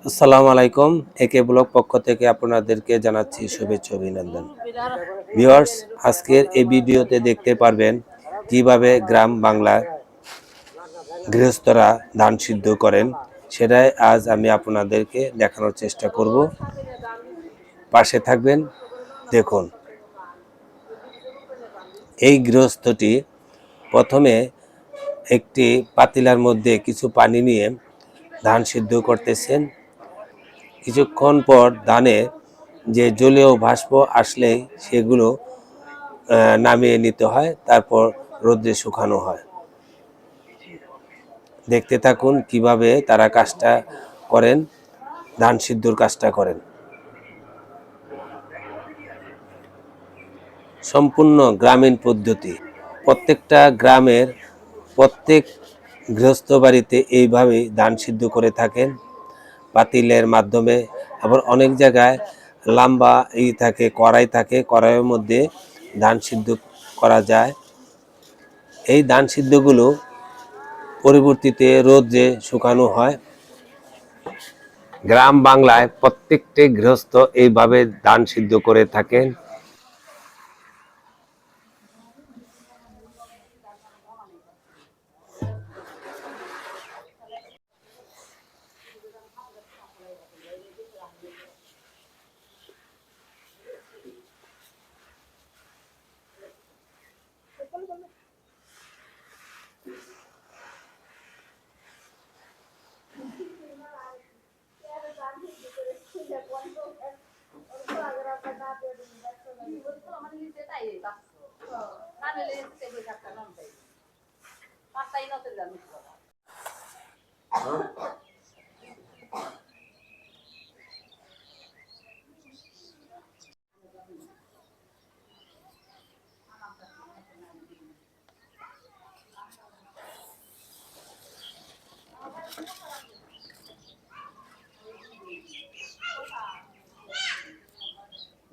আসসালামু আলাইকুম। একে ব্লগ পক্ষ থেকে আপনাদেরকে জানাচ্ছি শুভেচ্ছা অভিনন্দন। ভিউয়ার্স, আজকের এই ভিডিওতে দেখতে পারবেন কিভাবে গ্রাম বাংলায় গৃহস্থরা ধান সিদ্ধ করেন, সেটাই আজ আমি আপনাদেরকে দেখানোর চেষ্টা করব। পাশে থাকবেন, দেখুন। এই গৃহস্থটি প্রথমে একটি পাতিলার মধ্যে কিছু পানি নিয়ে ধান সিদ্ধ করতেছেন। কিছুক্ষণ পর ধানে যে জলীয় বাষ্প আসলে সেগুলো নামিয়ে নিতে হয়, তারপর রোদ্রে শুকানো হয়। দেখতে থাকুন কিভাবে তারা কাজটা করেন, ধান সিদ্ধর কাজটা করেন। সম্পূর্ণ গ্রামীণ পদ্ধতি। প্রত্যেকটা গ্রামের প্রত্যেক গৃহস্থ বাড়িতে এইভাবেই ধান সিদ্ধ করে থাকেন পাতিলের মাধ্যমে। আবার অনেক জায়গায় লম্বা থাকে, কড়াই থাকে, কড়াইয়ের মধ্যে ধান সিদ্ধ করা যায়। এই ধান সিদ্ধগুলো পরবর্তীতে রোদে শুকানো হয়। গ্রাম বাংলায় প্রত্যেকটি গৃহস্থ এইভাবে ধান সিদ্ধ করে থাকেন।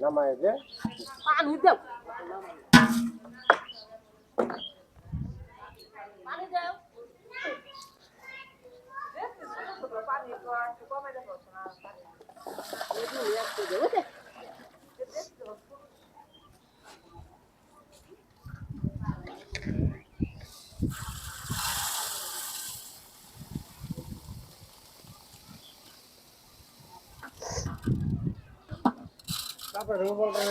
নামায় যে পানি দাও, পানি দাও, পানি কমে দেখো না, পানি একটু দেবো। তারপরে বলতে